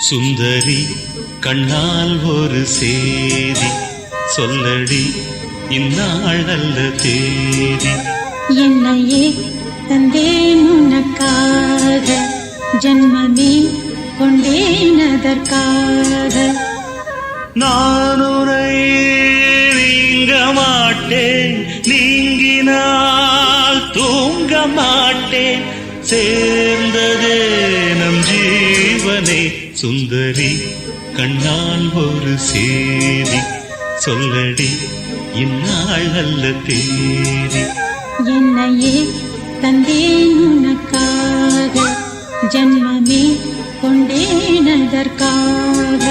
சுந்தரி கண்ணால் ஒரு சேதி சொல்லடி, இந்நாள் நல்ல தேதி. என்னையே தந்தேன் உனக்காக, ஜன்மமே கொண்டேன் அதற்காக. நான் உன்னை நீங்க மாட்டேன், நீங்கினால் தூங்க மாட்டேன், சேர்ந்ததே நம் ஜீவனே. சுந்தரி கண்ணால் ஒரு சேதி சொல்லடி, இந்நாள் நல்ல தேதி. என்னையே தந்தேன் உனக்காக, ஜன்மமே கொண்டேன் அதற்காக.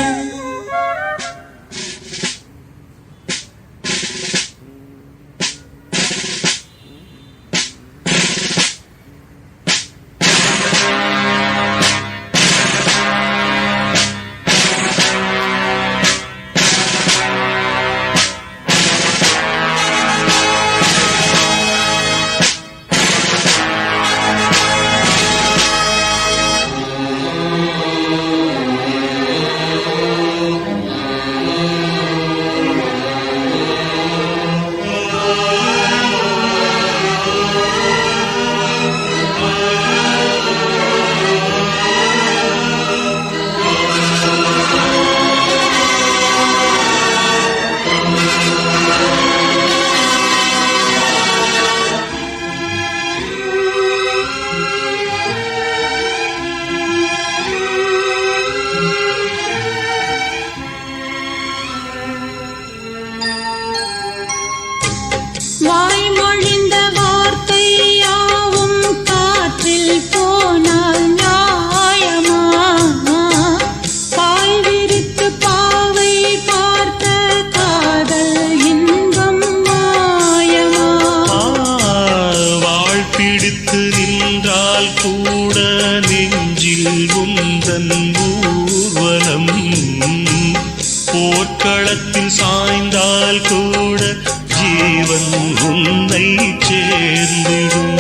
வாய்மொழிந்த வார்த்தை யாவும் காற்றில் போனால் நியாயமா? பாய் விரித்து பாவை பார்த்த காதல் இன்பம் மாயமா? வாழ் பிடித்து நின்றால் கூட நெஞ்சில் உந்தன் ஊர்வலம், போர்க்களத்தில் சாய்ந்தால் கூட ஜீவன் உன்னை சேர்ந்திடும்.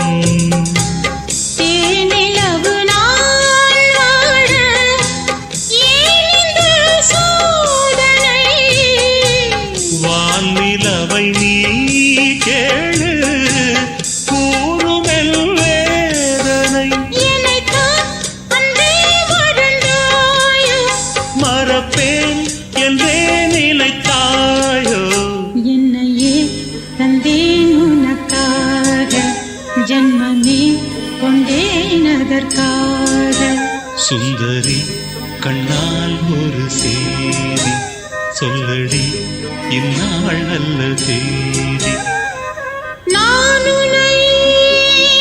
தேனிலவு நாள் வாழ ஏன் இந்த சோதனை? வானிலவை நீ கேளு, கூறுமெல் வேதனை. என்னைத்தான் அன்றே மறந்தாயோ, மறப்பேன் என்றே நினைத்தாயோ. என்னையே தந்தேன் உனக்காக, ஜன்மமே கொண்டேன் அதற்காக. சுந்தரி கண்ணால் ஒரு சேதி சொல்லடி, இந்நாள் நல்ல தேதி. நான் உன்னை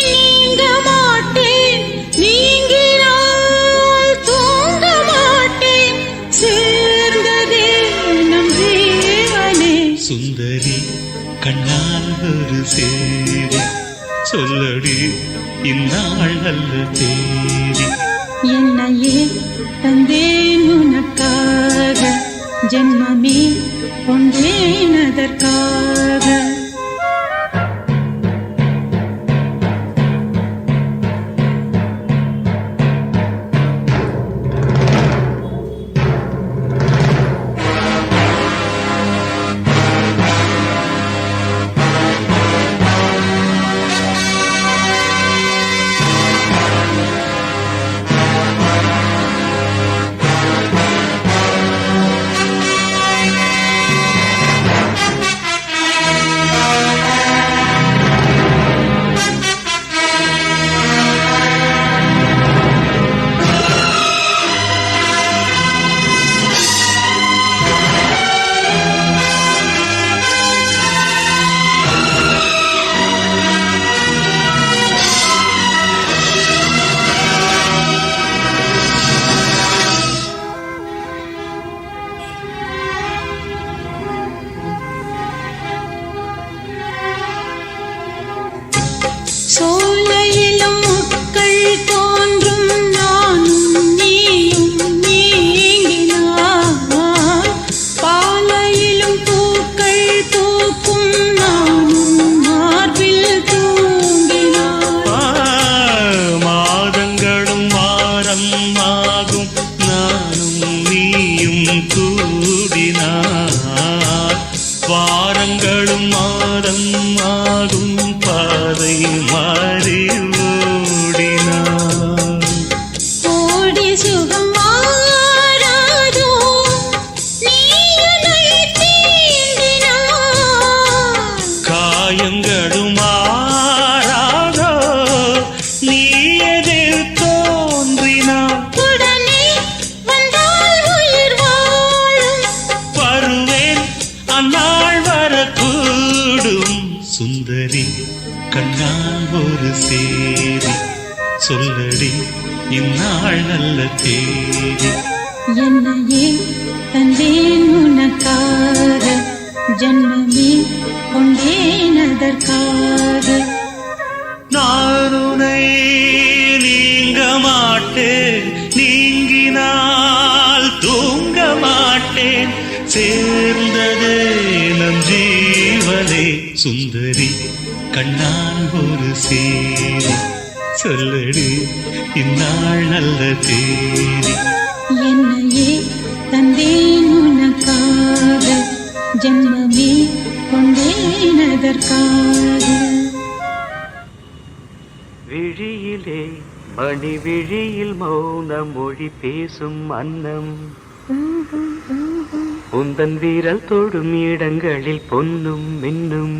நீங்க மாட்டேன், நீங்கினால் தூங்க மாட்டேன், சேர்ந்ததே நம் ஜீவனே. சுந்தரி கண்ணால் ஒரு சேதி சொல்லடி, இந்நாள் நல்ல தேதி. என்னையே தந்தேன் உனக்காக, ஜன்மமே கொண்டேன் அதற்காக. நல்ல தேதி என்னையே தந்தேன் உனக்காக ஜன்மமே கொண்டேன் அதற்காக நான் உன்னை நீங்க மாட்டேன் நீங்கினால் தூங்க மாட்டேன் சேர்ந்ததே நம் ஜீவனே சுந்தரி கண்ணால் ஒரு சேரி சொல்லடி இந்நாள் நல்ல தேதி என்னையே தந்தேன் உனக்காக ஜன்மமே கொண்டேன் அதற்காக விழியிலே மணி விழியில் மௌன மொழி பேசும் அன்னம் உந்தன் வீரல் தொடும் இடங்களில் பொன்னும் மின்னும்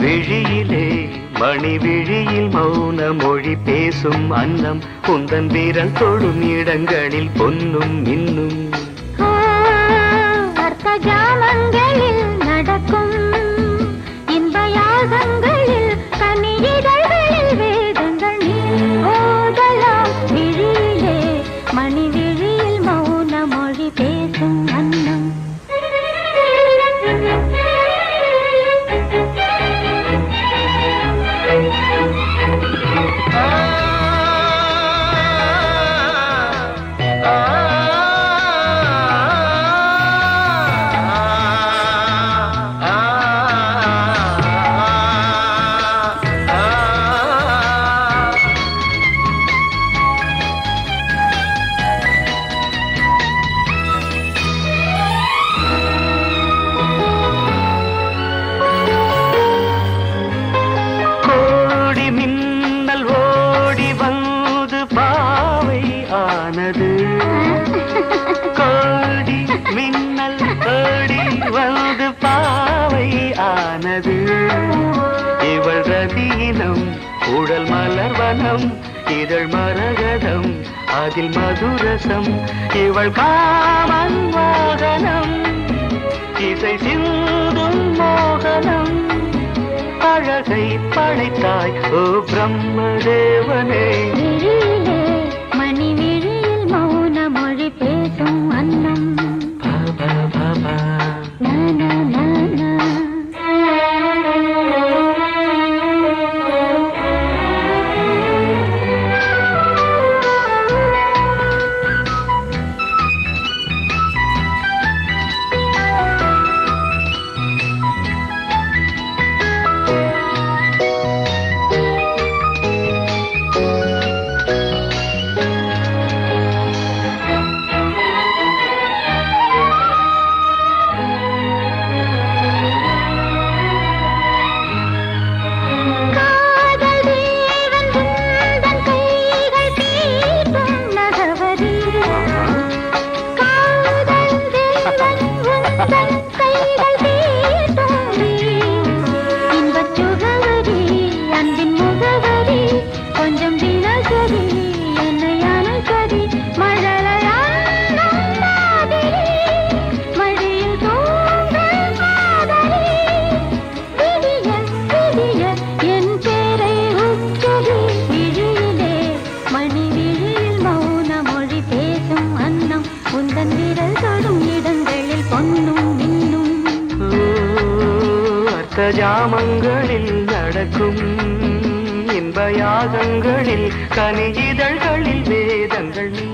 விழியிலே மணி விழியில் மௌன மொழி பேசும் அன்னம் உந்தன் வீரல் தொடும் இடங்களில் பொன்னும் மின்னும் அர்த்த ஜாமங்களில் நடக்கும் இன்ப யாகங்களில் கனியிதழ்களில் வேதங்கள் நீ ஓதலாம் விழியிலே மணி விழியில் மௌன மொழி பேசும் அன்னம் கோடி மின்னல் ஓடி வந்து பாவை ஆனது இவள் ரதியினம் உடல் மலர்வனம் இதழ் மரகதம் அதில் மதுரசம் இவள் காமன் வாகனம் இசை சிந்தும் மோகனம் அழகை படைத்தாய் ஓ பிரம்மதேவனே மணி விழியில் மௌன மொழி பேசும் அன்னம் பாபா பாபா ஜாமங்களில் நடக்கும் இன்ப யாகங்களில் கனியிதழ்களில் வேதங்கள் நீ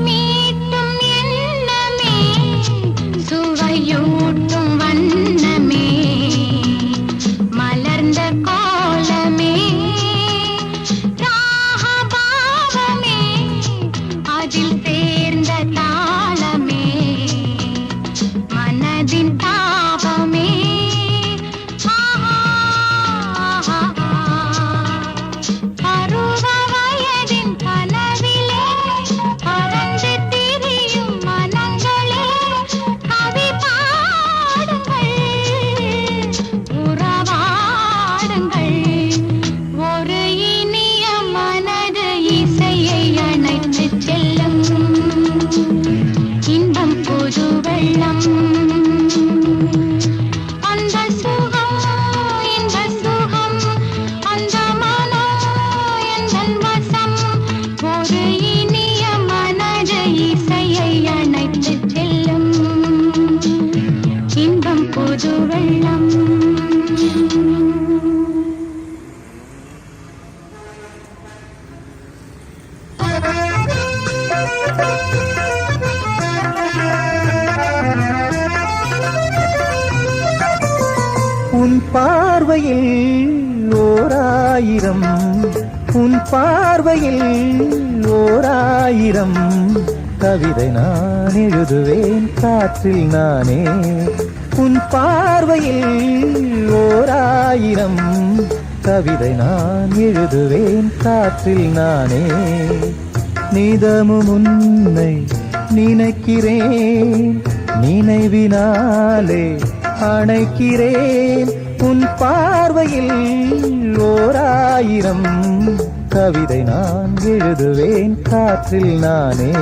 மீட்டும் எண்ணமே சுவையூட்டும் வண்ணமே மலர்ந்த கோலமே ராகபாவமே அதில் சேர்ந்த தாளமே மனதின் தாபமே பருவ வயதின் கனவிலே பறந்து திரியும் மனங்களே கவி பாடுங்கள் உறவாடுங்கள் ஒரு இனிய மனது இசையை அணைத்து செல்லும் இன்பம் புது வெள்ளம் அந்த சுகம் இந்த சுகம் அந்த மனம் எந்தன் வசம் ஒரு இனிய மனது இசையை அணைத்து செல்லும் இன்பம் புது வெள்ளம் உன் பார்வையில் ஓராயிரம் உன் பார்வையில் ஓராயிரம் கவிதை நான் எழுதுவேன் காற்றில் நானே உன் பார்வையில் ஓராயிரம் கவிதை நான் எழுதுவேன் காற்றில் நானே நிதமும் உன்னை நினைக்கிறேன் நினைவினாலே அணைக்கிறேன் உன் பார்வையில் ஓராயிரம் கவிதை நான் எழுதுவேன் காற்றில் நானே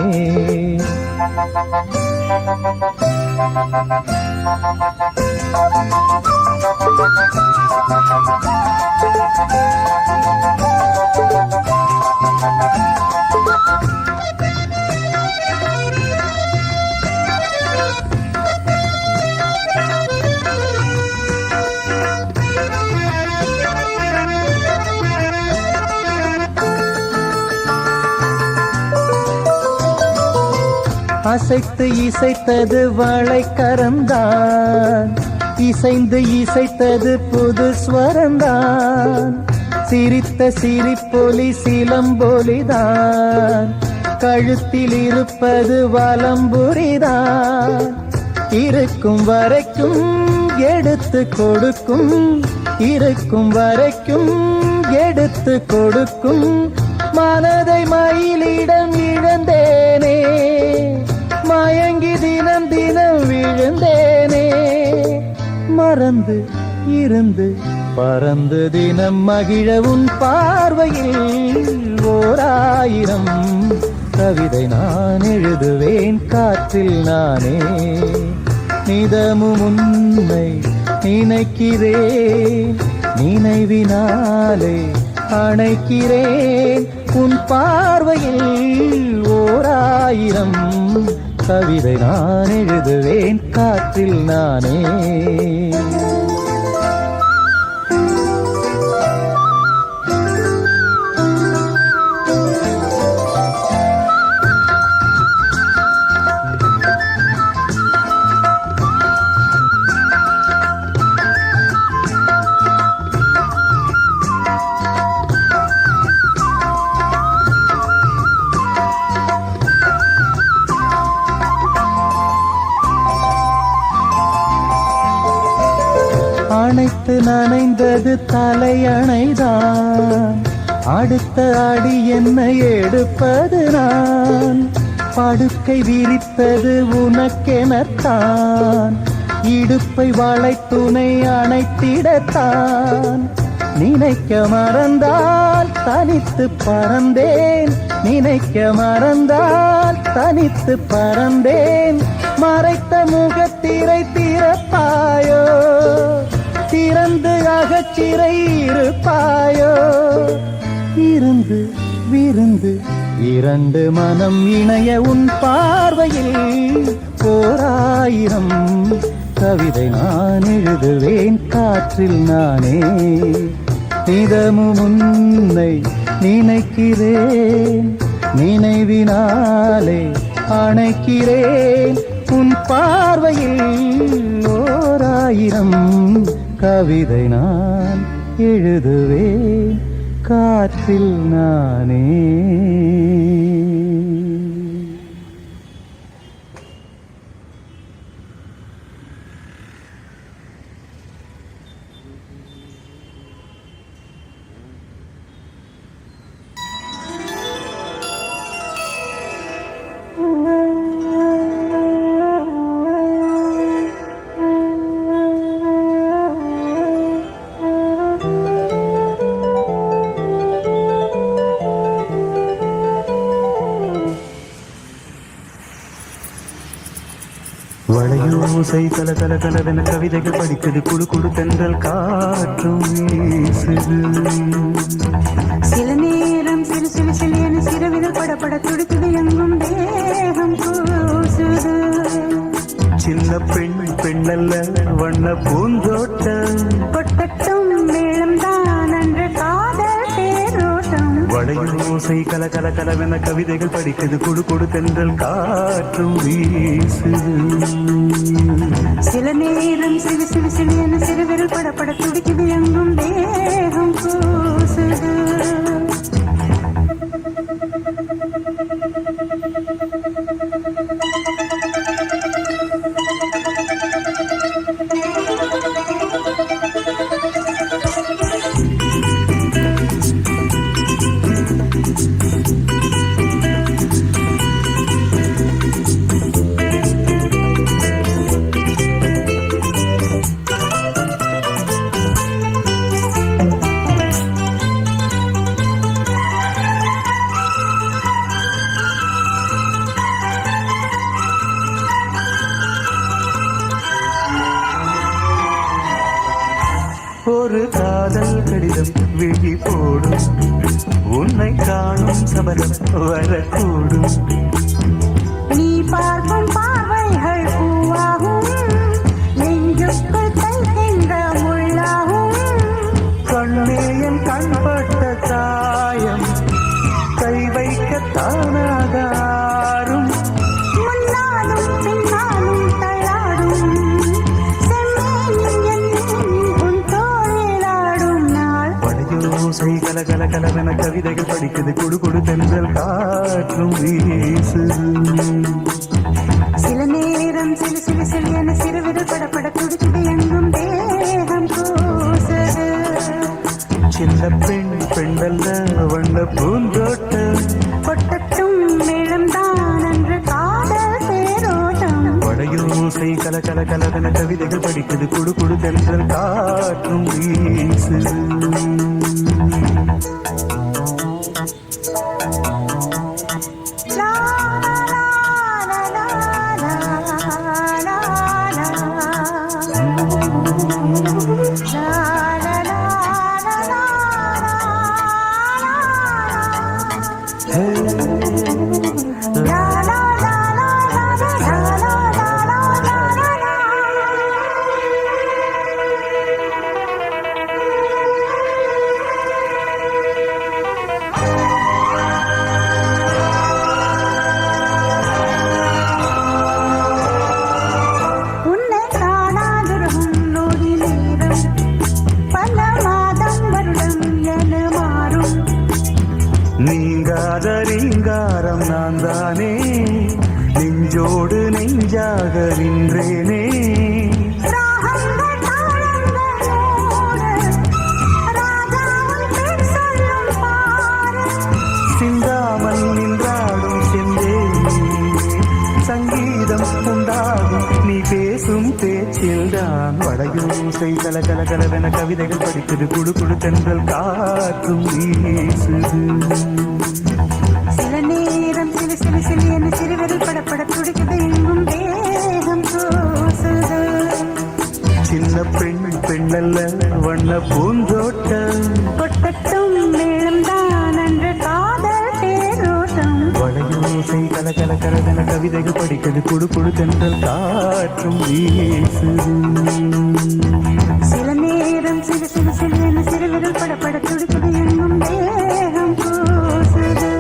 அசைத்து இசைத்தது வளைக்கரம்தான் இசைந்து இசைத்தது புது ஸ்வரம்தான் சிரித்த சிரிப்பொலி சிலம்பொலிதான் கழுத்தில் இருப்பது வலம்புரிதான் இருக்கும் வரைக்கும் எடுத்து கொடுக்கும் இருக்கும் வரைக்கும் எடுத்து கொடுக்கும் மனதை மயிலிடம் இழந்தேனே மயங்கி தினம் தினம் விழுந்தேனே மறந்து இருந்து பறந்து தினம் மகிழ உன் பார்வையில் ஓராயிரம் கவிதை நான் எழுதுவேன் காற்றில் நானே நிதமும் உன்னை நினைக்கிறேன் நினைவினாலே அணைக்கிறேன் உன் பார்வையில் ஓராயிரம் கவிதை நான் எழுதுவேன் காற்றில் நானே அணைத்து நனைந்தது தலையணைதான் அடுத்த அடி என்னை எடுப்பது நான் படுக்கை விரித்தது உனக்கெனத்தான் இடுப்பை வளைத்துணை அணைத்திடத்தான் நினைக்க மறந்தான் மறந்தால் தனித்து பறந்தேன், நினைக்க மறந்தால் தனித்து பறந்தேன். மறைத்த முகத்திரை திறப்பாயோ, திறந்து அகச்சிறை இருப்பாயோ. இருந்து விருந்து இரண்டு மனம் இணைய உன் பார்வையில் ஓராயிரம் கவிதை நான் எழுதுவேன் காற்றில் நானே. நிதமும் உன்னை நினைக்கிறேன், நினைவினாலே அணைக்கிறேன். உன் பார்வையில் ஓராயிரம் கவிதை நான் எழுதுவேன் காற்றில் நானே. வளையோசை கல கல கலவென கவிதைகள் படிக்குது, குடு குடு தென்றல் காற்றும் வீசுது. சில நேரம் சிறு சிறு சிலியன சிறுவிரல் படப்பட துடிக்குது, எங்கும் தேகம் கூசுது. சின்ன பெண் பெண்ணல்ல வண்ண பூந்தோட்டம், கொட்டட்டும் மேளம் தான் அன்று காதல் தேரோட்டம். வளையோசை கல கல கலவென கவிதைகள் படிக்குது, குடு குடு தென்றல் காற்றும் வீசுது. சில நேரம் சிறு சிறு சிலியன சிறுவிரல் படப்பட துடிக்குது, எங்கும் தேகம் கூசுது. ஒரு காதல் கடிதம் விழி போடும், உன்னை காணும் சபலம் வரக்கூடும். நீ பார்க்கும் பார்வைகள் பூவாகும், நெஞ்சுக்குள் தைக்கின்ற முள்ளாகும். கண்ணேயன் கண்பட்ட காயம் கை வைக்க தானாக ஆறும். முன்னாலும் பின்னாலும் தள்ளாடும், செம்மேனியன் உன் தோளிலாடும் நாள். வளையோசை கல கல கலவென கவிதைகள் படிக்குது, குடு குடு தென்றல் காற்றும் வீசுது. சில நேரம் சிறு சிறு சிலியன சிறுவிரல் படப்பட துடிக்குது, எங்கும் தேகம் கூசுது. சின்ன பெண் பெண்ணல்ல வண்ண பூந்தோட்டம், கொட்டட்டும் மேளம் தான் அன்று காதல் தேரோட்டம். வளையோசை கல கல கலவென கவிதைகள் படிக்குது, குடு குடு தென்றல் காற்றும் வீசுது. லா லா லா லா லா லா லா லா. நீங்காத ரீங்காரம் நான் தானே, நெஞ்சோடு நெஞ்சாக நின்றேனே. சிந்தாமல் நின்றாடும் செந்தேனே, சங்கீதம் உண்டாகும் நீ பேசும் பேச்சில்தான். வளையோசை வளையோசை கல கல கலவென கவிதைகள் படிக்குது குடு குடு தென்றல் காற்றும் வீசுது சில நேரம் சிலு சிலு சிலு என சிறுவிரல் படப்பட துடிக்குது எங்கும் தேகம் கூசுது சின்ன பெண் பெண்ணல்ல வண்ண பூந்தோட்டம் கொட்டட்டும் மேளம் தான் அன்று காதல் தேரோட்டம் வளையோசை கல கல கலவென கவிதைகள் படிக்குது குடு குடு தென்றல் காற்றும் வீசுது சில நேரம் சிலு சிலு சிலு என சிறுவிரல் படப்பட துடிக்குது எங்கும் தேகம் கூசுது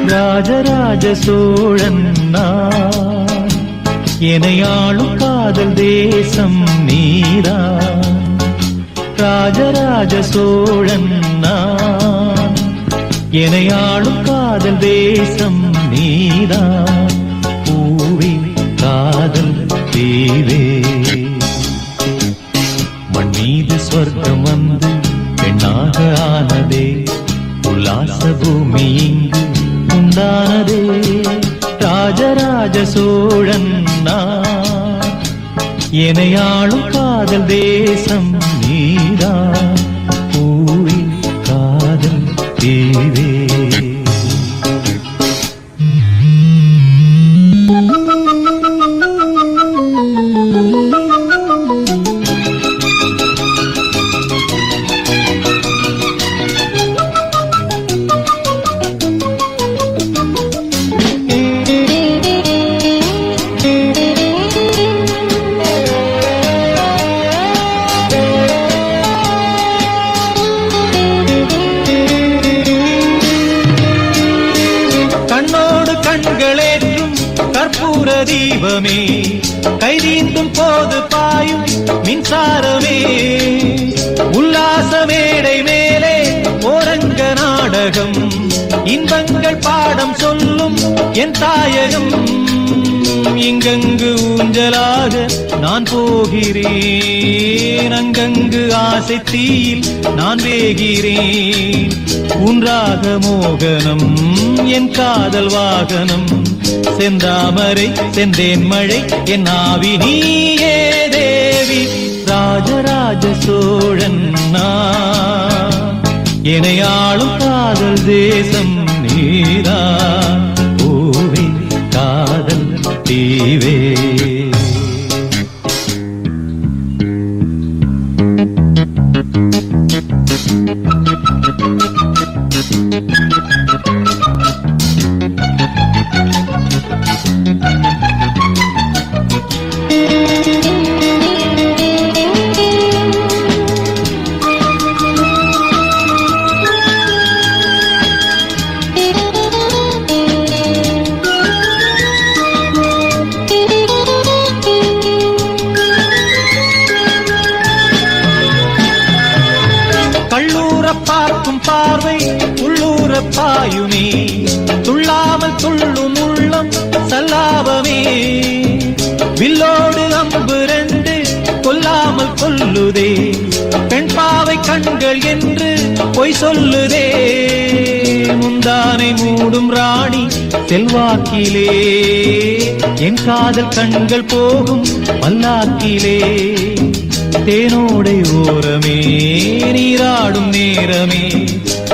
ராஜராஜ சோழன் நான் எனையாளும் காதல் தேசம் நீதான் ராஜராஜ சோழன் நான் எனையாளும் காதல் தேசம் நீதான் பூவே காதல் தீவே மண் மீது சொர்க்கம் வந்து பெண்ணாக ஆனதே உல்லாச பூமி இங்கு உண்டானதே ராஜராஜ சோழன் நான் எனையாளும் காதல் தேசம் நீதான் பூவி காதல் தீவே கண்களேற்றும் கற்பூர தீபமே கைதீந்தும் போது பாயும் மின்சாரமே உல்லாச மேடை மேலே ஓரங்க நாடகம் இன்பங்கள் பாடம் சொல்லும் என் தாயகம் இங்கங்கு ஊஞ்சலாக நான் போகிறேன் அங்கங்கு ஆசை தீயில் நான் வேகிறேன் உன்றாக மோகனம் என் காதல் வாகனம் செந்தாமரை செந்தேன் மழை என் ஆவி நீயே தேவி ராஜராஜ சோழன் நான் எனையாளும் காதல் தேசம் நீதான் பூவே காதல் தீவே பார்க்கும் பார்வை உள்ளூர பாயுமே துள்ளாமல் துள்ளும் உள்ளம் சல்லாபமே வில்லோடு அம்பு ரெண்டு கொல்லாமல் கொல்லுதே பெண் பாவை கண்கள் என்று பொய் சொல்லுதே முந்தானை மூடும் ராணி செல்வாக்கிலே என் காதல் கண்கள் போகும் பல்லாக்கிலே தேனோடை ஓரமே நீராடும் நேரமே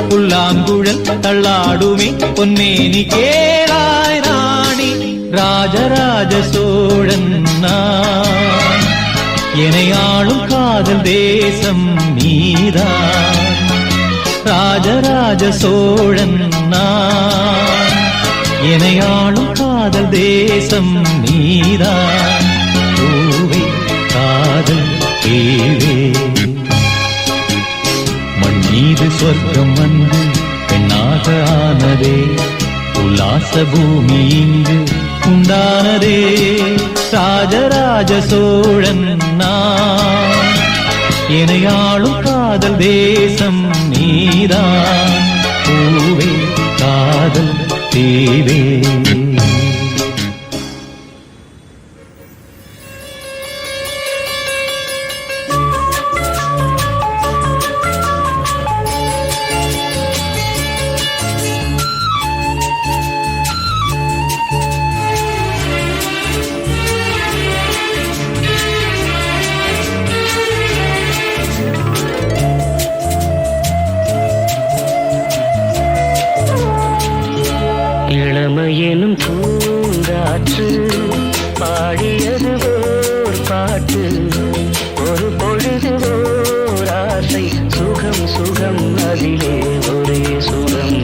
புல்லாங்குழல் தள்ளாடுமே பொன்னேனி கேளாய் ராணி ராஜராஜ சோழன் நான் எனையாளும் காதல் தேசம் நீதான் ராஜராஜ சோழன் நான் எனையாளும் காதல் தேசம் நீதான் பூவே காதல் தேவே மண் மீது சொர்க்கம் வந்து பெண்ணாக ஆனதே உல்லாச பூமி இங்கு உண்டானதே ராஜராஜ சோழன் நான். இணையாளும் காதல் தேசம் நீதான் பூவே காதல் தீவே. இளமையெனும் பூங்காற்று பாடியது ஓர் பாட்டு, ஒரு பொழுது ஓர் ஆசை, சுகம் சுகம் அதிலே ஒரே சுகம்.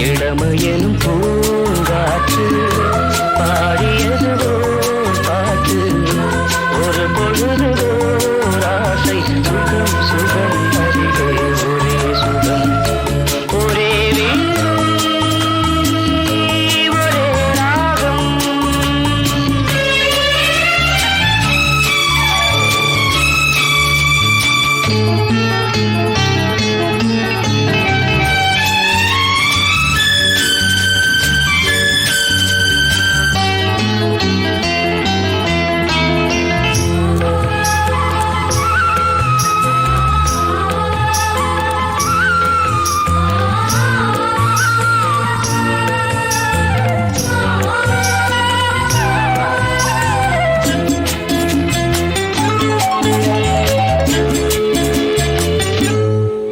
இளமையெனும் பூங்காற்று பாடியது ஓர் பாட்டு, ஒரு பொழுது ஓர் ஆசை, சுகம் சுகம் அதிலே ஒரே சுகம். ஒரே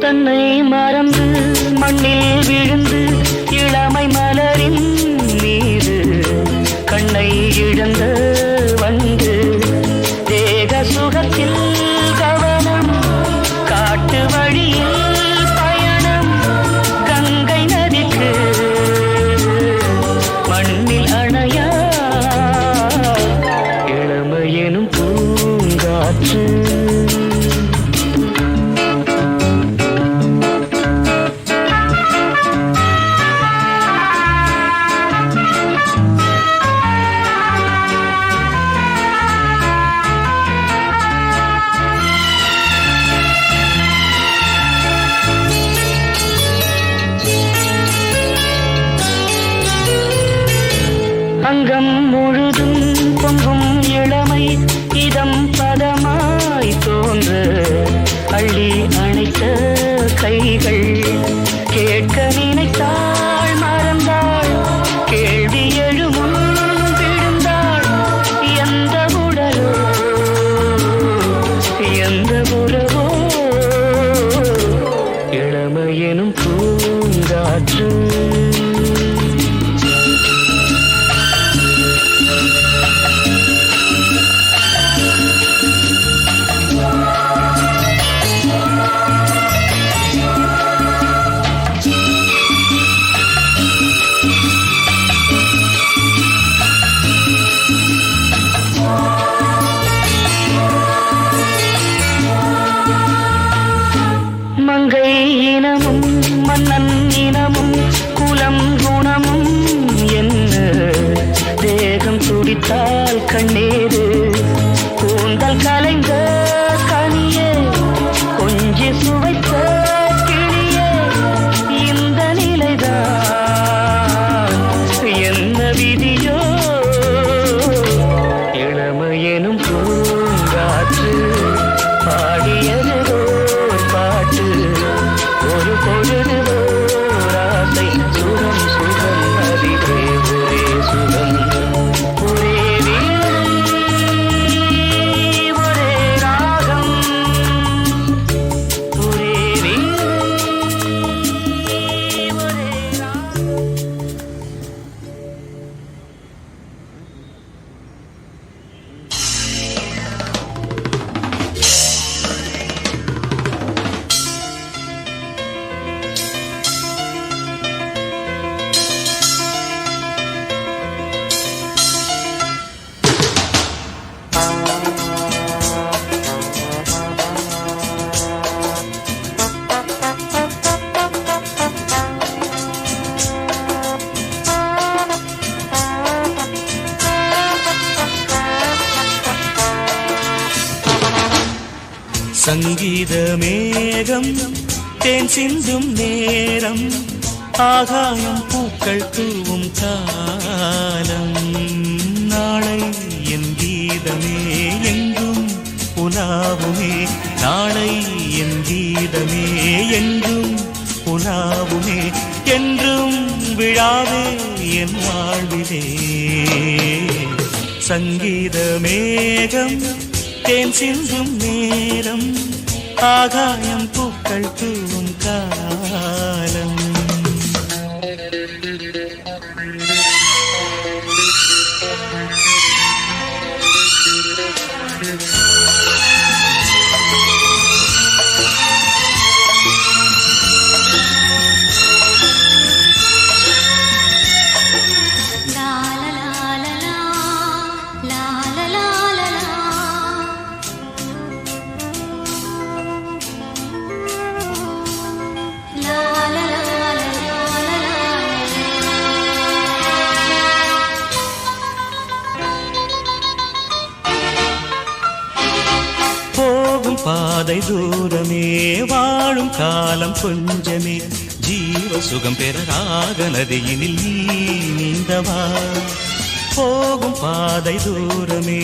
தன்னை மறந்து மண்ணில் விழுந்து இளமை மலரின் மீது கண்ணை இழந்து வந்து தேக சுகத்தில் கவனம், காட்டு வழியில் பயணம், கங்கை நதிக்கு மண்ணில் அணையா இளமையெனும் பூங்காற்று. அங்கம் முழுதும் பொங்கும் இளமை, இதம் பதமாய் தோன்ற அள்ளி அணைத்த கைகள், கேட்க நினைத்தாள் மறந்தாள், கேள்வி எழுமுன் விழுந்தாள். எந்த உடலோ எந்த உறவோ இளமையெனும் பூங்காற்று. மங்கை இனமும் மன்னன் இனமும் குலம் குணமும் என்ன, தேகம் துடித்தால் கண்ணீரு, கூந்தல் கலைந்த கனியே, கொஞ்சி சுவைத்த கிளியே, இந்த நிலைதான் என்ன விதியோ. இளமையெனும் பூங்காற்று பாடியது ஓர் பாட்டு, ஒரு பொழுது ஓர் ஆசை, சுகம் சுகம் அதிலே ஒரே சுகம். ஒரே வீடு ஒரே சங்கீத மேகம் தேன் சிந்தும் நேரம் ஆகாயம் பூக்கள் தூவும் காலம் நாளை என் கீதமே எங்கும் உலாவுமே நாளை என் கீதமே எங்கும் உலாவுமே என்றும் விழாவே என் வாழ்விலே சங்கீத மேகம் தேன் சிந்தும் நேரம் ஆகாயம் பூக்கள் தூவும் காலம் பாதை தூரமே வாழும் காலம் கொஞ்சமே ஜீவ சுகம் பெற ராக நதியினில் நீந்தவா போகும் பாதை தூரமே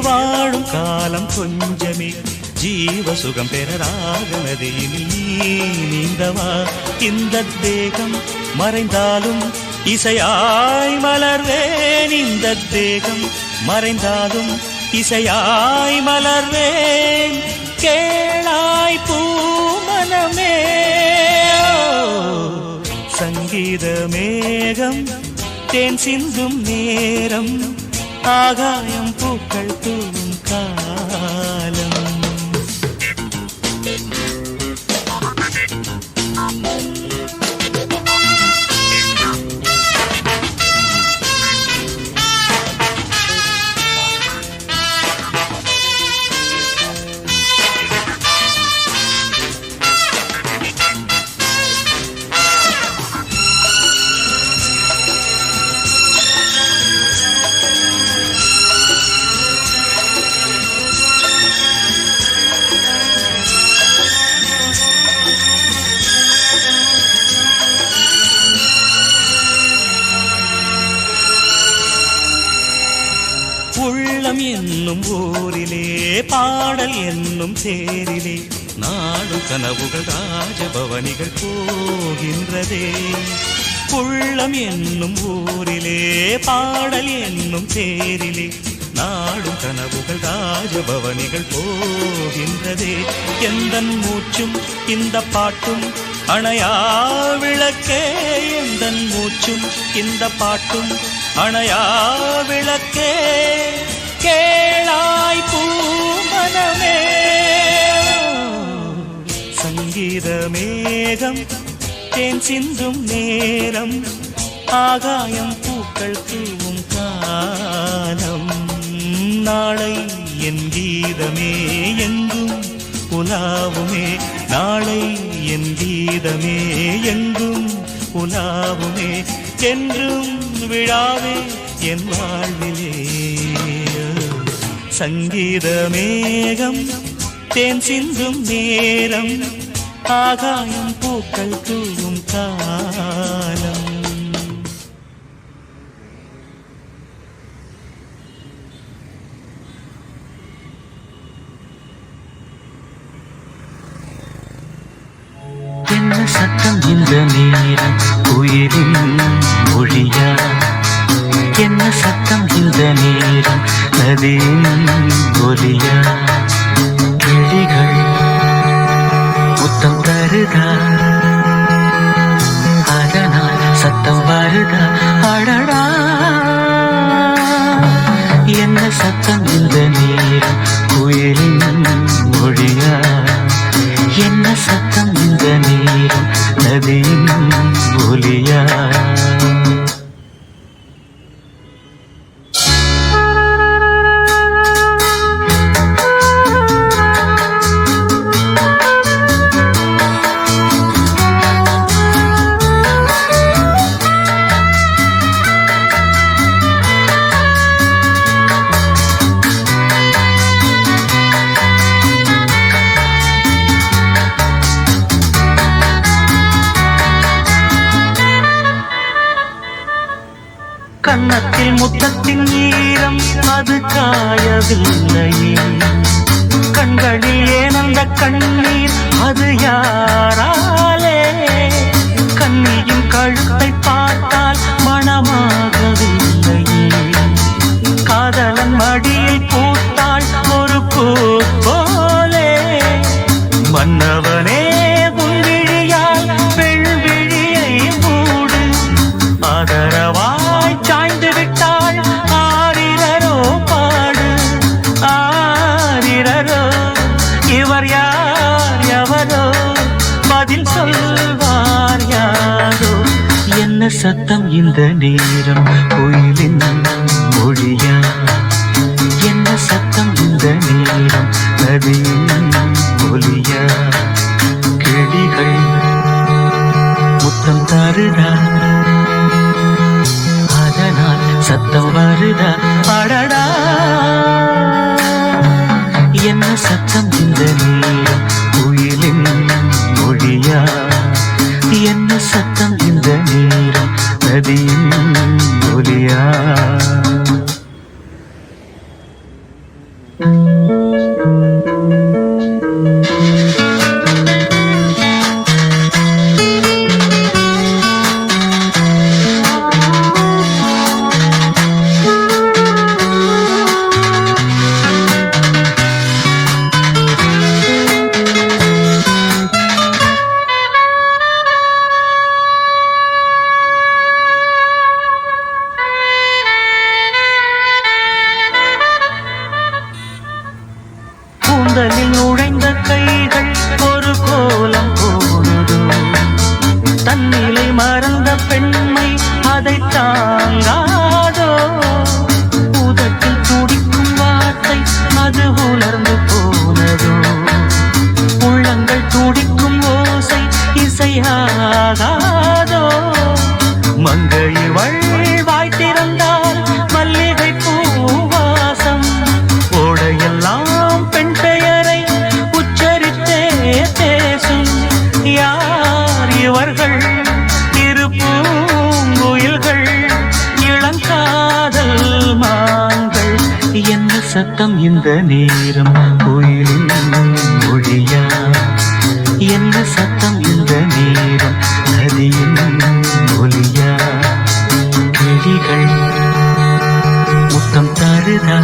வாழும் காலம் கொஞ்சமே ஜீவ சுகம் பெற ராக நதியினில் நீந்தவா இந்த தேகம் மறைந்தாலும் இசையாய் மலர்வேன் இந்த தேகம் மறைந்தாலும் இசையாய் மலர்வேன் கேளாய் பூமனமே சங்கீத மேகம் தேன் சிந்தும் நேரம் ஆகாயம் பூக்கள் தூவும் காலம் உள்ளம் என்னும் ஊரிலே பாடல் என்னும் தேரிலே நாடும் கனவுகள் ராஜபவனிகள் போகின்றதே உள்ளம் என்னும் ஊரிலே பாடல் என்னும் தேரிலே நாடும் கனவுகள் ராஜபவனிகள் போகின்றதே எந்தன் மூச்சும் இந்த பாட்டும் அணையா விளக்கே எந்தன் மூச்சும் இந்த பாட்டும் அணையா விளக்கே கேளாய் பூமனமே சங்கீத மேகம் தேன் சிந்தும் நேரம் ஆகாயம் பூக்கள் தூவும் காலம் நாளை என் கீதமே எங்கும் உலாவுமே நாளை என் கீதமே எங்கும் உலாவுமே என்றும் விழாவே என் வாழ்விலே சங்கீத மேகம் தேன் சிந்தும் நேரம் ஆகாயம் பூக்கள் தூவும் காலம் என்ன சத்தம் இந்த நேரம் உயிரின் மொழியா என்ன சத்தம் இந்த நேரம் நதியின் ஒலியா கிளிகள் முத்தம் தருதா அதனால் சத்தம் வருதா அடடா என்ன சத்தம் இந்த நேரம் குயிலின் மொழியா என்ன சத்தம் இந்த நேரம் நதியின் ஒலியா கன்னத்தில் முத்தத்தின் ஈரம் அது காயவில்லையே, கண்களில் ஏனந்த கண்ணீர் அது யாராலே, கண்ணியின் கழுத்தை பார்த்தால் மனமாகவில்லையே, காதலன் மடியில் பூத்தாள் ஒரு பூ போலே, மன்னவனே உன்விழியால் பெண்விழியை மூடு, ஆதரவாய் சாய்ந்து விட்டாள் ஆரிரரோ பாடு, ஆரிரரோ இவர் யார் எவரோ பதில் சொல்வார் யாரோ, என்ன சத்தம் இந்த நேரம் கோயிலின் மொழியா, என்ன சத்தம் இந்த நேரம் நதியின் ஒலியா, கிளிகள் முத்தம் தருதா அதனால் சத்தம் வருதா, அடடா என்ன சத்தம் இந்த நேரம் கோயிலின் மொழியா, என்ன சத்தம் இந்த நேரம் நதியின் ஒலியா. கூந்தலில் நுழைந்த கைகள் ஒரு கோலம் போடுதோ, தன்னிலை மறந்த பெண்மை அதை தாங்காதோ, உதட்டில் துடிக்கும் வார்த்தை அது உலர்ந்து போனதோ, உள்ளங்கள் துடிக்கும் ஓசை இசையாகாதோ, மங்கையிவள் வாய் திறந்தால் மல்லிகை பூவாசம், ஓடையெல்லாம் பெண் பெயரை உச்சரித்தே பேசும், யார் இவர்கள் இரு பூங்குயில்கள் இளங்காதல் மான்கள், என்ன சத்தம் இந்த நேரம் கோயிலின் மொழியா, என்ன சத்தம் இந்த நேரம் நதியின் ஒலியா, கிளிகள் முத்தம் தருதா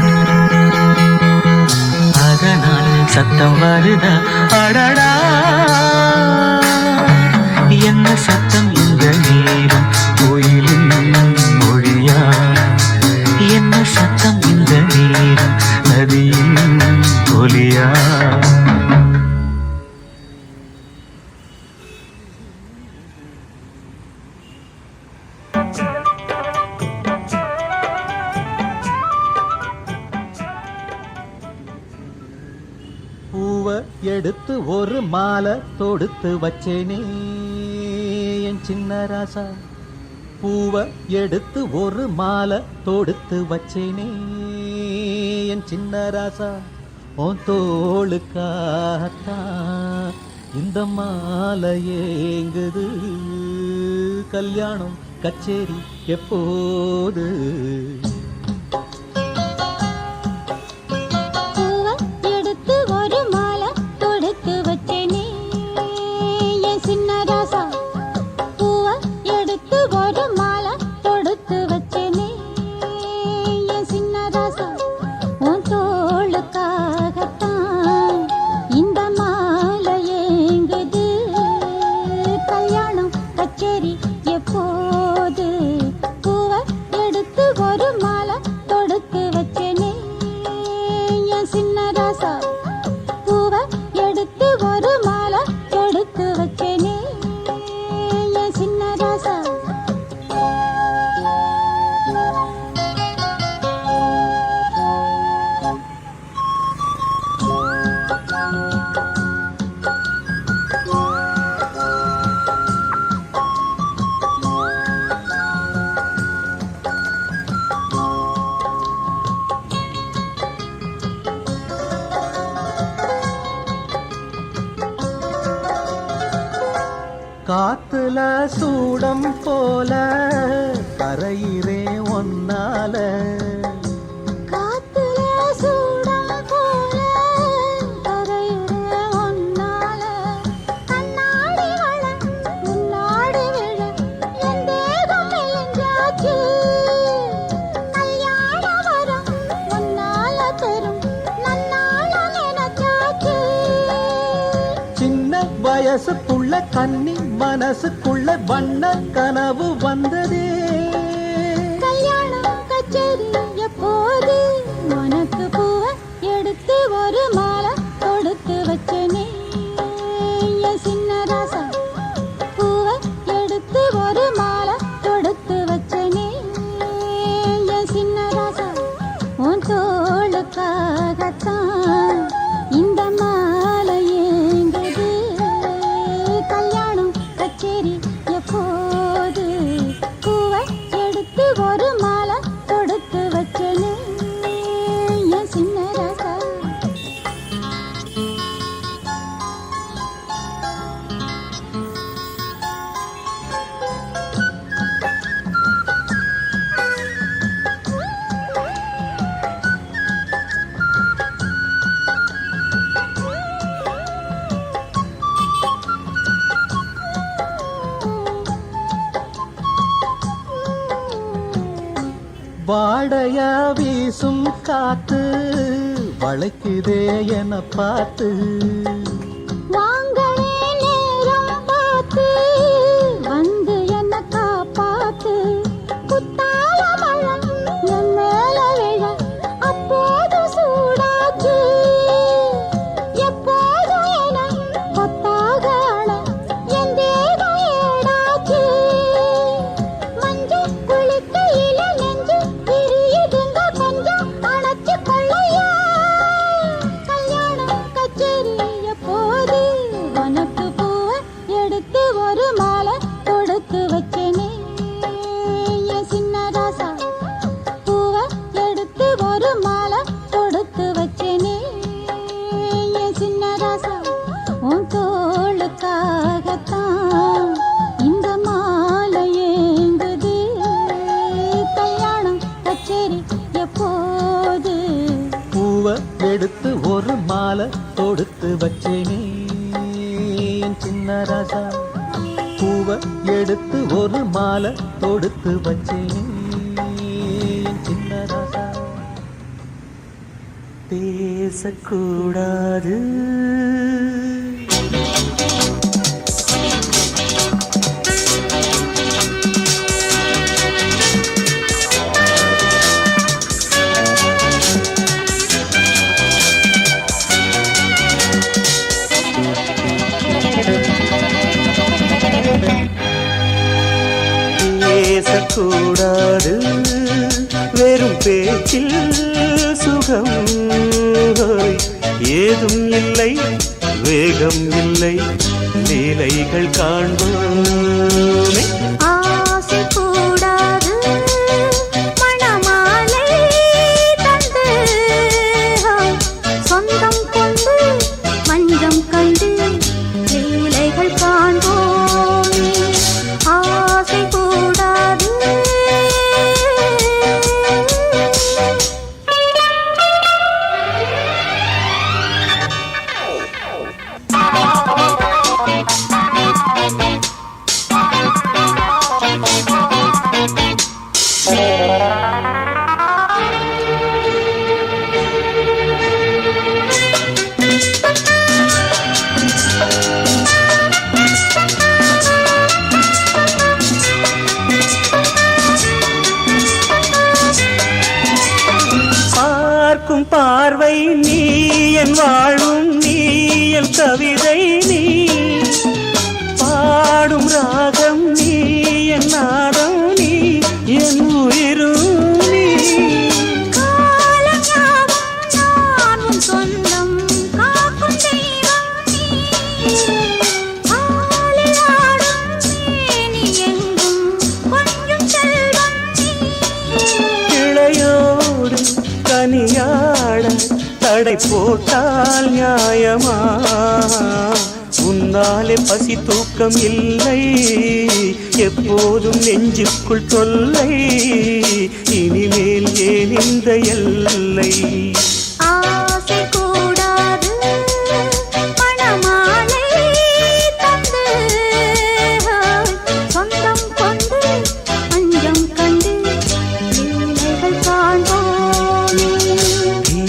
அதனால் சத்தம் வருதா, அடடா என்ன சத்தம் இந்த நேரம் கோயிலின் மொழியா, என்ன சத்தம் இந்த நேரம் நதியின் ஒலியா. பூவை எடுத்து ஒரு மாலை தொடுத்து வச்சேனே என் சின்ன ராசா, பூவை எடுத்து ஒரு மாலை தொடுத்து வச்சேனே என் சின்ன ராசா, உன் தோளுக்காகத்தான் இந்த மாலை ஏங்குது, கல்யாணம் கச்சேரி எப்போது, கச்சேரி எப்போது, பூவை எடுத்து ஒரு காத்துல சூடம் போல கரையிறே ஒன்னால காத்துல சூடம் போல கரையிற ஒன்னால கண்ணாடி வள முன்னாடி விழ என் தேகம் மெலிஞ்சாச்சு கல்யாண வரம் ஒன்னால பெரும் நன்னால நினைச்சாச்சு சின்ன வயசுக்குள்ள கன்னி மனசுக்குள்ள வண்ண கனவு வந்ததே கல்யாணம் கச்சேரி எப்போது உனக்கு பூவை எடுத்து ஒரு மாலை தொடுத்து வச்சனே என் சின்ன ராசா பூவை எடுத்து ஒரு மாலை தொடுத்து வச்சனே என் சின்ன ராசா உன் தோளுக்காகத்தான் இந்த மாலை ஏங்குது கல்யாணம் கச்சேரி எப்போது பூவை எடுத்து ஒரு மாலை தொடுத்து வச்சனே என் சின்ன ராசா வாடையா வீசும் காத்து வளைக்குதே என பார்த்து வாங்களே நேரம் பார்த்து வந்து என்ன காப்பாத்து குத்தால மழம் என் மேல விழ அப்போது சூடாச்சு எப்போது என கொத்தாக அழ என் தேகம் ஏடாச்சு மஞ்சள் குளிக்கையில நெஞ்சு பிரியுதுங்க கொஞ்சம் அணைச்சு கொள்ளையா கல்யாணம் கச்சேரி எப்போது உனக்கு பூவை எடுத்து ஒரு மாலை தொடுத்து வச்சேனே என் சின்ன ராசா பூவை எடுத்து ஒரு மாலை தொடுத்து வச்சேனே என் சின்ன ராசா உன் தோளுக்காகத்தான் இந்த மாலை ஏங்குது கல்யாணம் கச்சேரி எப்போது பூவை எடுத்து ஒரு மாலை தொடுத்து வச்சேனே என் சின்ன ராசா பூவை எடுத்து ஒரு மாலை தொடுத்து வச்சேனே என் சின்ன ராசா பேசக்கூடாது பேசக்கூடாது வெறும் பேச்சில் சுகம் ஏதும் இல்லை வேகம் இல்லை லீலைகள் காண்போமே ஆசை கூடாது மணமாலை தந்து சொந்தம் கொண்டு மஞ்சம் கண்டு லீலைகள் காண்போமே ஆசை கூடாது பார்க்கும் பார்வை நீ என் வாழும் நீ என் கவிதை நீ பாடும் ராகம் நீ என் நாதம் நீ என் உயிரும் நீ சொந்தம் காக்கும் தெய்வம் ஆளில் ஆடும் நீ எங்கும் கொஞ்சம் செல்வம் கிளையோடு கனியாட தடை போட்டால் நியாயமா உன்னாலே பசி தூக்கம் இல்லை, எப்போதும் நெஞ்சுக்குள் தொல்லை, இனிமேல் ஏன் இந்த எல்லை? ஆசை கூடாது மணமாலை தந்து, சொந்தம் கொண்டு அஞ்சம் கண்டு லீலைகள் காண்போமே.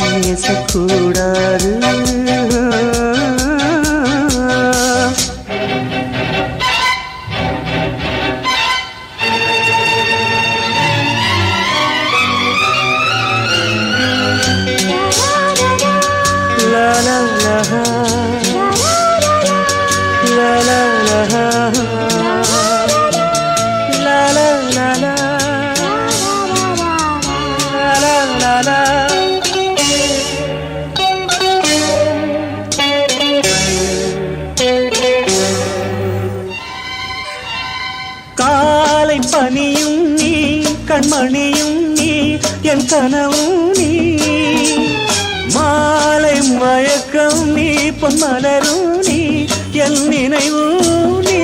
பேசக்கூடாது la la la la la la la la la la la la. காலை பனியும் நீ, கண்மணியும் நீ, என் கனவும் நீ, மாலை மயக்கம் நீ, பொன்மலரும் நீ, என் நினைவும் நீ.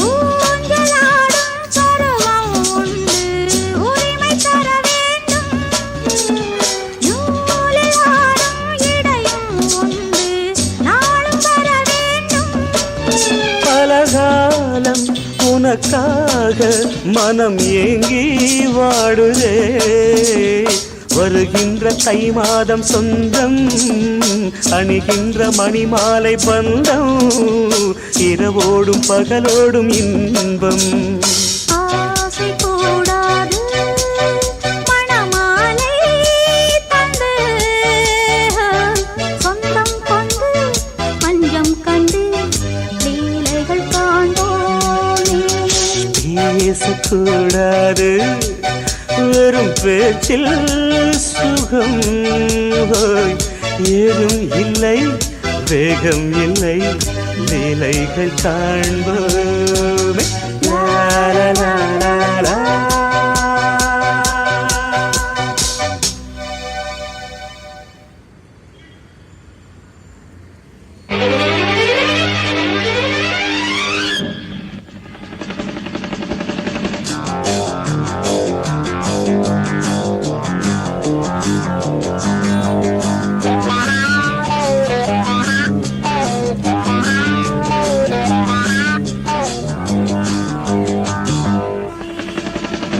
ஊஞ்சலாடும் பருவம் உண்டு, உரிமை தர வேண்டும். நூலில் ஆடும் இடையும் உண்டு, நாளும் வர வேண்டும். பலகாலம் உனக்காக மனம் ஏங்கி வாடுதே, வருகின்ற தை மாதம் சொந்தம், அணிகின்ற மணிமாலை பந்தம், இரவோடும் பகலோடும் இன்பம். ஆசை கூடாது மணமாலை தந்து, சொந்தம் கொண்டு பஞ்சம் கண்டு லீலைகள் காண்போமே. பேசக்கூடாது வெறும் பேச்சில் சுகம், ஏதும் இல்லை வேகம் இல்லை, லீலைகள் காண்போமே. லா லா லா லா லா.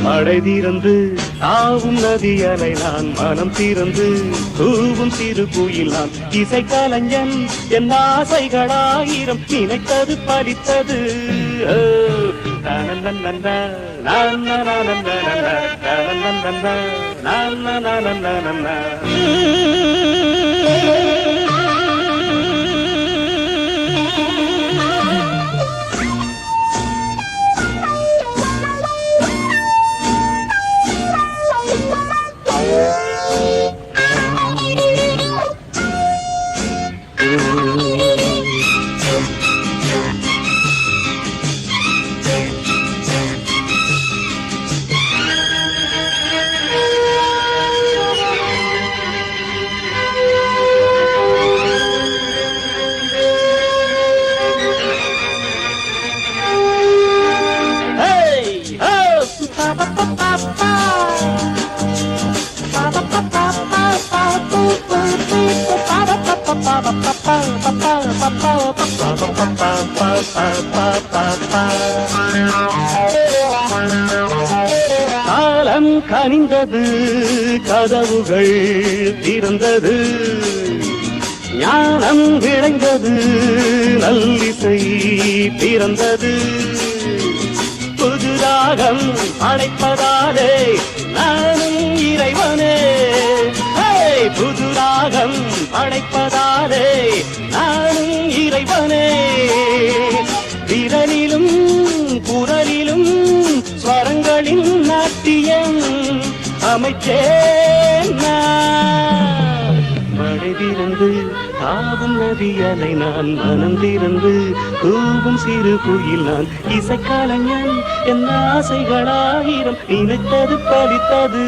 மழை தீர்ந்து தாவும் நதி அலை நான், மனம் தீர்ந்து தூவும் சிறு குயில் நான், இசை கலைஞன் என் ஆசைகளாயிரம், நினைத்தது பலித்தது. காலம் கனிந்தது, கதவுகள் திறந்தது, ஞானம் விளைந்தது, நல்லிசை பிறந்தது, புது ராகம் அழைப்பதாலே நானும் இறைவனே, புது ராகம் அழைப்பதாலே நானும் இறைவனே, விரலிலும் குரலிலும் ஸ்வரங்களின் நாட்டியம் அமைச்சேன் நான். மழை திறந்து தாவும் நதி அலை நான், மனம் திறந்து கூவும் சிறு குயில் நான், இசைக்கலைஞன் என் ஆசைகளாயிரம், நினைத்தது பலித்தது.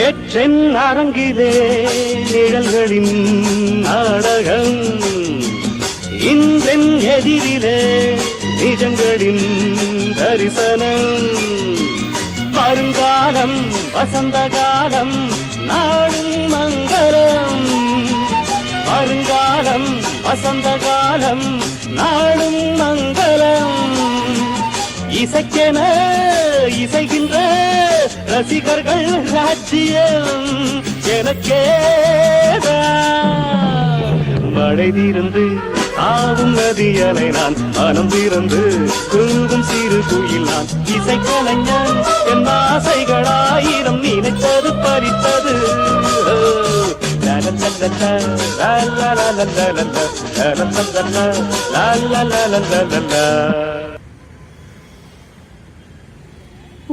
நேற்றென் அரங்கிலே நிழல்களின் நாடகம், இன்றென் எதிரிலே நிஜங்களின் தரிசனம். வருங்காலம் வசந்த காலம் நாடும் மங்களம், வருங்காலம் வசந்த காலம் நாடும் மங்களம். இசைக்கென இசைகின்ற ரசிகர்கள் ராஜ்யம் எனக்கேதான். மழை தீர்ந்து ஆவும் நதியலை நான், மனம் திறந்து தூவும் சிறு குயில் நான். இசை கலைஞன் என் ஆசைகளாயிரம் நினைத்தது பறித்தது.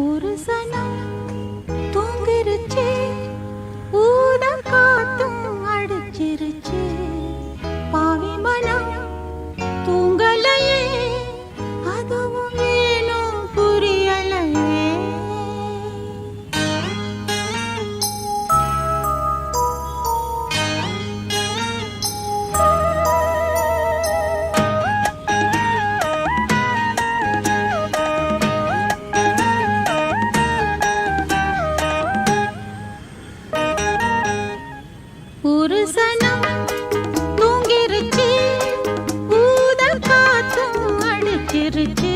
ஒரு சனம் தூங்கிருச்சு, ஊத காத்தும் அடிச்சிருச்சு, பாவி மனம் தூங்கலையே, அதுவும் ஏனோ புரியலையே. ஒரு சனம் தூங்கிருச்சு, ஊத காத்தும் அடிச்சிருச்சு,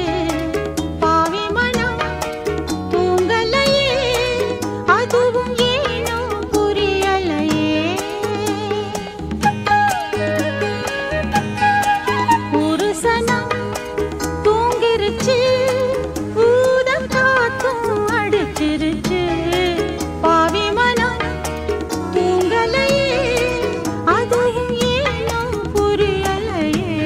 பாவி மனம் தூங்கலையே, அதுவும் ஏனோ புரியலையே. ஒரு சனம் தூங்கிருச்சு, ஊத காத்தும் அடிச்சிருச்சு, பாவி மனம் தூங்கலையே, அதுவும் ஏனோ புரியலையே.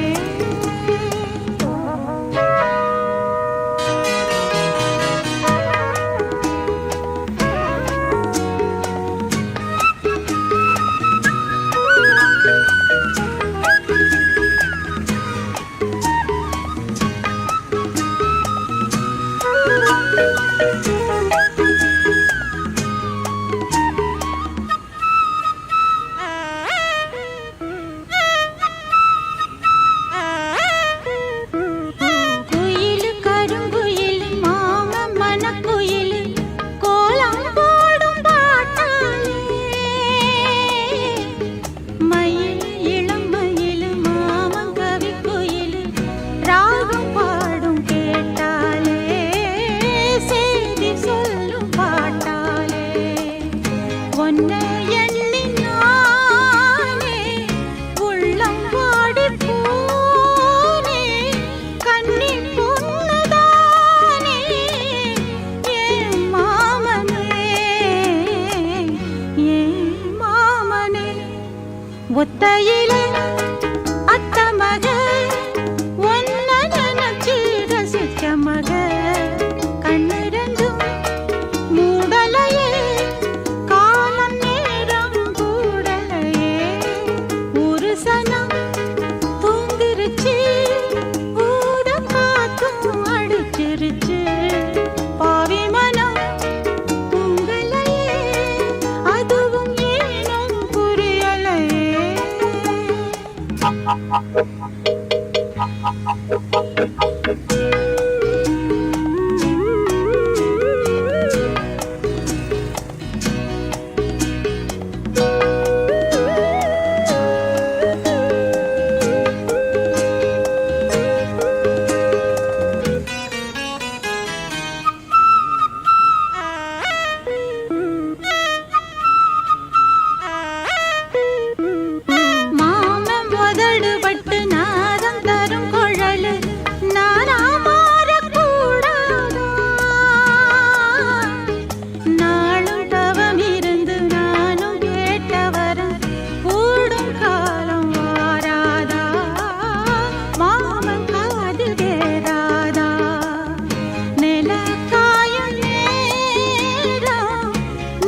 குயில் கருங்குயில் மாமன் மனக்குயில் கோலம் போடும் பாட்டாலே, மயில் இளம் மயில் மாமன் கவிக்குயில் ராகம் பாடும் கேட்டாலே, செய்தி சொல்லும் பாட்டாலே, ஒன்னை எண்ணி நானே உள்ளம் வாடி போனே, கண்ணி பொண்ணுதானே ஏன் மாமனே, ஏன் மாமனே. ஒத்தையிலே அத்த மக, ஒன்ன நினைச்சு ரசிச்ச மக, கண்ணிரண்டும் மூடலையே, காலம் நேரம் கூடலையே. ஒரு சனம் தூங்கிருச்சு, ஊத காத்தும் அடிச்சிருச்சு, பாவி மனம் தூங்கலையே, அதுவும் ஏனோ புரியலையே. மாமன் முதடு பட்டு நாதம் தரும் குழலு, நானா மாறக்கூடாதா, நாளும் தவம் இருந்து நானும் கேட்டவரம் கூடும் காலம் வாராதா, மாமன் காதில் கேராதா, நிலக்காயும் நேரம்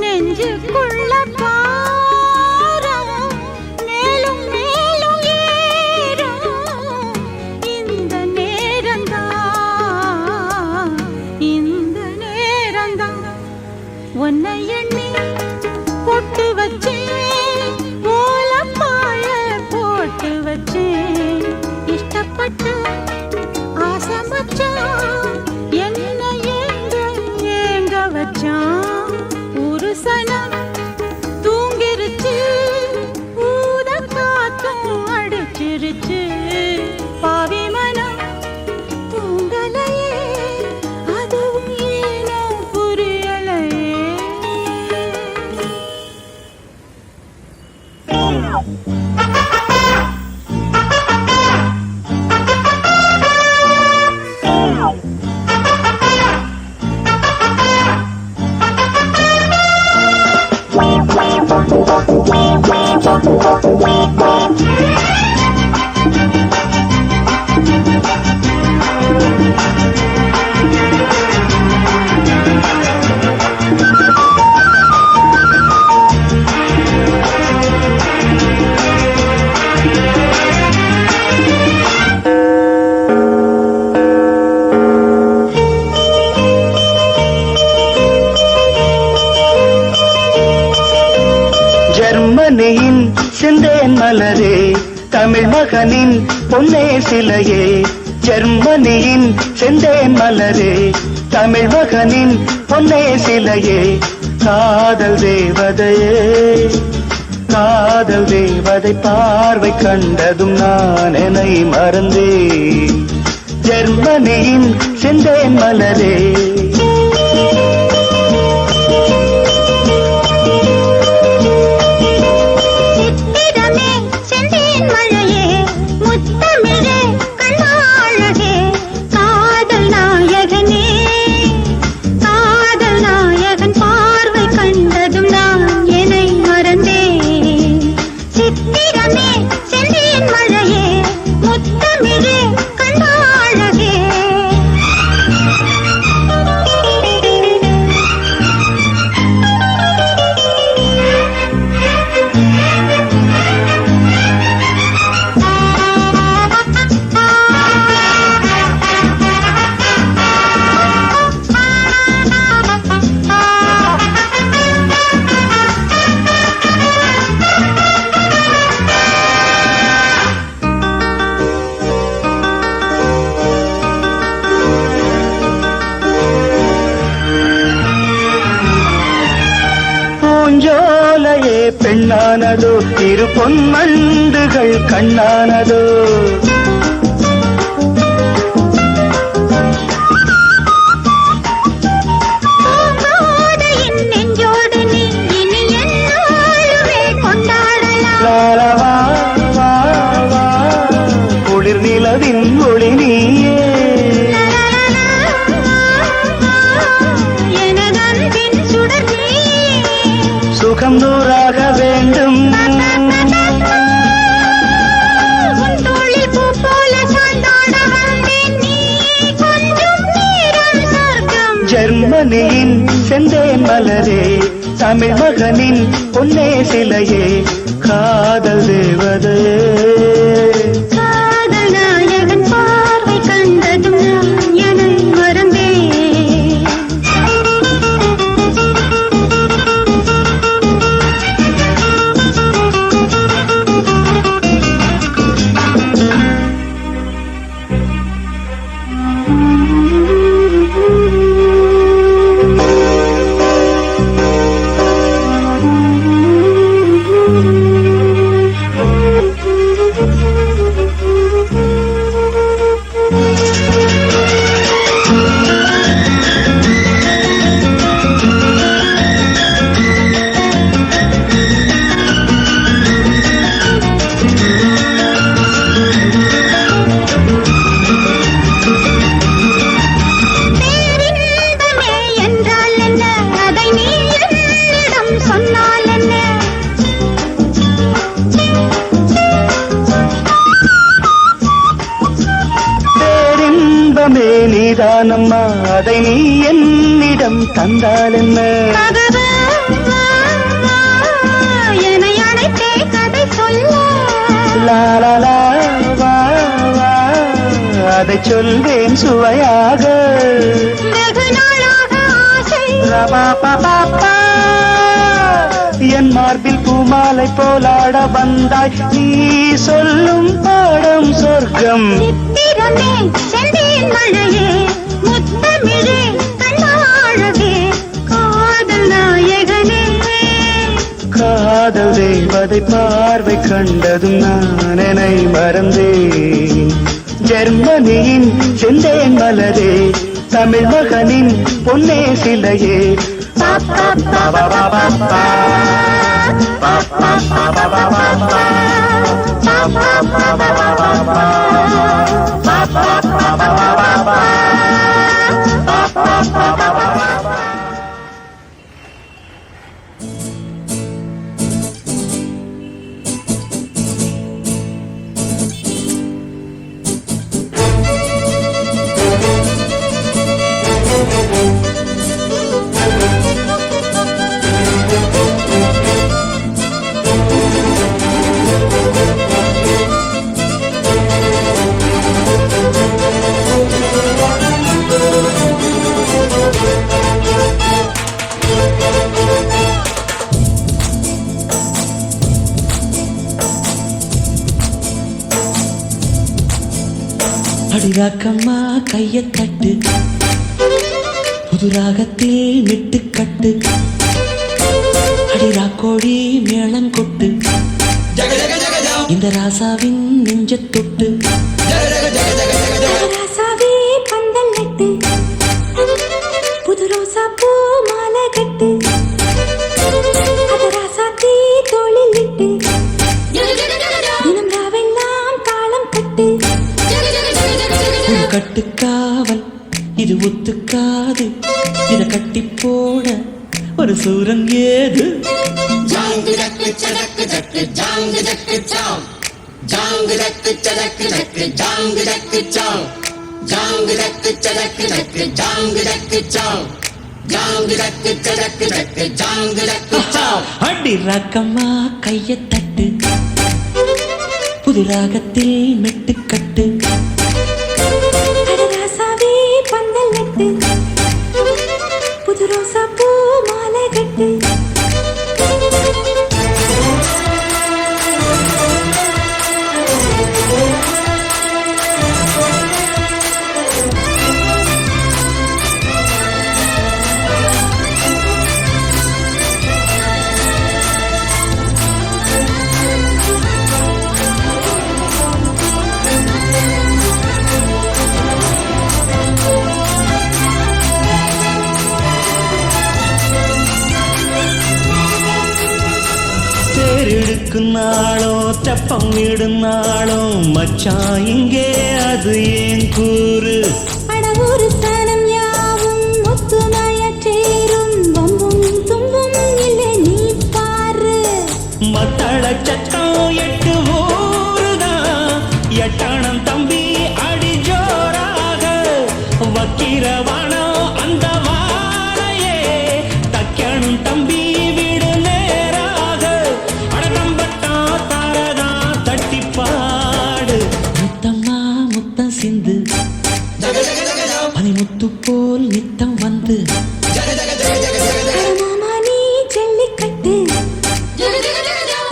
நெஞ்சுக்குள்ள பாரம், மேலும் மேலும் ஏறும் இந்த நேரம்தான், இந்த நேரம்தான். உன்னை எண்ணி வச்சேன் ஓலப்பாய போட்டு வச்சேன் இஷ்டப்பட்டு ஆசை மச்சான் என்ன ஏங்க ஏங்க வச்சான் ஒரு சனம் தூங்கிருச்சு ஊத காத்தும் அடிச்சிருச்சு பாவி மனம் தூங்கலையே அதுவும் ஏனோ புரியலையே ஜெர்மனியின் செந்தேன் மலரே தமிழ் மகனின் பொன்னே சிலையே ஜெர்மனியின் செந்தேன் மலரே தமிழ் மகனின் பொன்னே சிலையே காதல் தேவதையே காதல் தேவதை பார்வை கண்டதும் நான் என்னை மறந்தேன் ஜெர்மனியின் செந்தேன் மலரே பூஞ்சோலையே பெண்ணானதோ இரு பொன்மண்டுகள் கண்ணானதோ லாலவா வா வா குளிர் நிலவின் ஒளி நீயே சுகம் நூறாக வேண்டும் ஜெர்மனியின் செந்தேன் மலரே தமிழ் மகனின் பொன்னே சிலையே காதல் தேவதையே காதல் நாயகன் பார்வை கண்டதும் என்னை மறந்தேன் நீதானம்மா அதை நீ என்னிடம் தந்தால் என்ன லாலா வா வா அதை சொல்வேன் சுவையாக ரபா பாப்பா என் மார்பில் பூமாலை போலாட வந்தாய் நீ சொல்லும் பாடம் சொர்க்கம் சித்திரமே செந்தேன் மழையே முத்தமிழே கண்ணாழவே காதல் நாயகனே காதல் தேவதை பார்வை கண்டதும் நான் என்னை மறந்தேன் ஜெர்மனியின் செந்தேன் மலரே தமிழ் மகனின் பொன்னே சிலையே அடிராக்கம்மா கையை தட்டு புது ராகத்தில் மெட்டுக்கட்டு அடிராக்கோடி மேளங்கொட்டு இந்த ராசாவின் நெஞ்சத் தொட்டு ராசாவே பந்தல் நட்டு புது ரோசா பூ மாலை கட்டு அது ராசாத்தி தோளில் இட்டு தினம் ராவெல்லாம் தாளம் கட்டு ஒரு கட்டுக்காவல் இது ஒத்துக்காது இத கட்டி போட ஒரு சூரன் ஏது அடி ராக்கம்மா கையை தட்டு புது ராகத்தில் மெட்டுக்கட்டு ராசாவே பந்தல் நட்டு புது ரோசா பூ மாலை கட்டு நாளோ தெப்பம் விடுநாளோ மச்சான் இங்கே அது ஏன் கூறு அடவூரு ஸ்தானம் யாவும் ஒத்துமையற்றேரும் வம்பும் தும்பும் இல்லை நீ பாரு மத்தள சத்தம் எட்டு ஊருதான் எட்டாணம் தம்பி அடி ஜோராக வக்கிரவானோ அந்த வாழையே தக்கணும் தம்பி வீடு நேராக அடகம்பட்டா தாரதா தட்டிப்பாடு முத்தம்மா முத்தம் சிந்து பனிமுத்து போல் நித்தம் வந்து மாமா நீ ஜல்லிக்கட்டு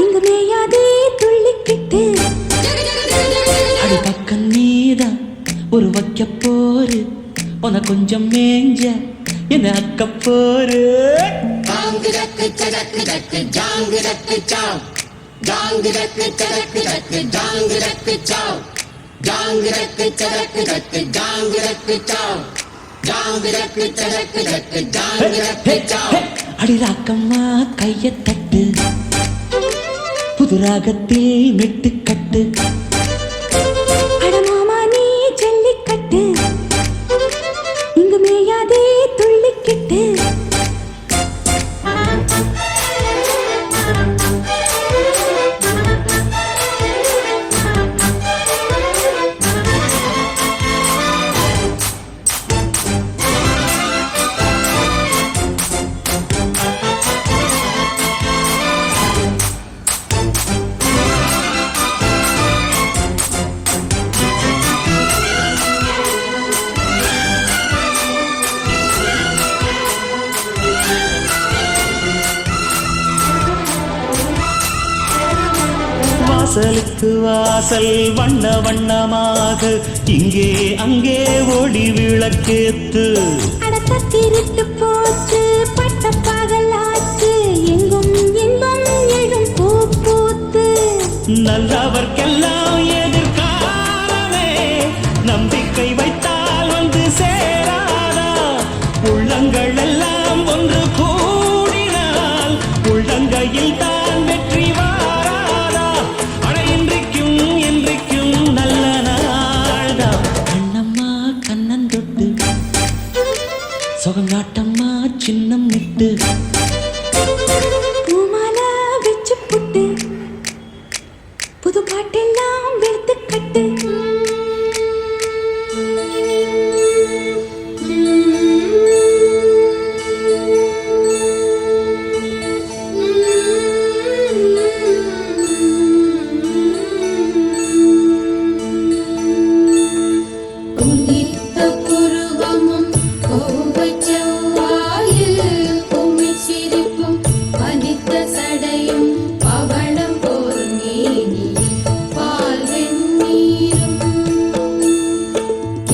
இங்கு மேயாதே துள்ளிக்கிட்டு அடி பக்கம் நீதான் ஒரு வைக்க போரு உன கொஞ்சம் மேஞ்ச என்ன அக்க போரு அடி ராக்கம்மா கையை தட்டு புது ராகத்தில் மெட்டுக்கட்டு அட மாமா நீ ஜல்லிக்கட்டு இங்கு மேயாதே துள்ளிக்கிட்டு வாசலுக்கு வாசல் வண்ண வண்ணமாக இங்கே அங்கே ஒளி விளக்கேத்து அடக்கத்திருட்டு போச்சு பட்ட பகலாச்சு எங்கும் இன்பம் எழும் பூ பூத்து நல்லவர்க்கெல்லாம் எதிர்காலமே நம்பிக்கை வைத்தால் வந்து சேராதா உள்ளங்கள் எல்லாம் ஒன்று கூடினால் உள்ளங்கையில் தான் வெற்றி வாராதா அட இன்றைக்கும் என்றைக்கும் நல்ல நாள்தான் கண்ணம்மா கண்ணன் தொட்டு சுகங்காட்டம்மா சின்னம் விட்டு பூமாலை வச்சு புட்டு புது பாட்டெல்லாம் வெளுத்து கட்டு உதித்த புருவமும் கோவைச் செவ்வாயில் குமிழ் சிரிப்பும் பனித்த சடையும் பவளம் போர் மேனியில் பால் வெந்நீரும்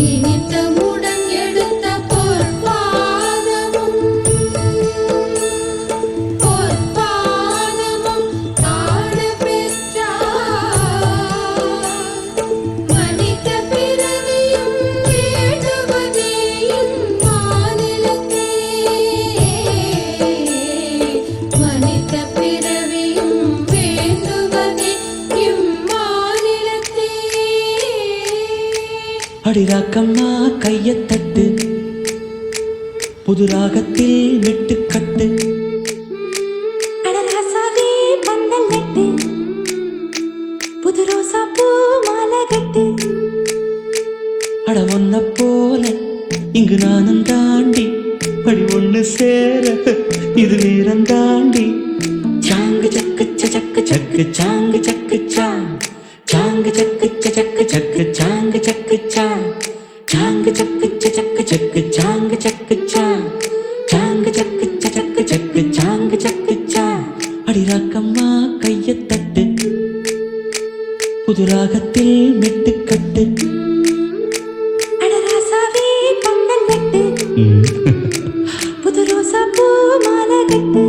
இனித்த முடம் எடுத்த பொற்பாதமும் காண பெற்றார் மனித பிறவியும் வேண்டுவதே இம்மாநிலத்தே மனித பிறவியும் வேண்டுவதே இம்மாநிலத்தே அடிராக்கம்மா கையத்தட்டு புது ராகத்தில் மெட்டுக்கட்டு அடராசாவே பந்தல் நட்டு புது ரோசா பூ மாலை கட்டு அட ஒன்ன போல இங்கு நானும் தாண்டி படி ஒண்ணு சேர இது வீரம் தாண்டி சாங்கு சக்கு சக்கு சக்கு சாங்கு சக்கு சாங்கு சக்கு சக்கு சக்கு சாங்கு சக்கு சாங்கு சக்கு சக்கு சக்கு சாங்கு சக்கு சாங்கு சக்கு சக்கு சக்கு சாங்கு சக்கு அடிராக்கம்மா கையத்தட்டு புது ராகத்தில் மெட்டுக்கட்டு அடராசாவே பந்தல் நட்டு புது ரோசா பூ மாலை கட்டு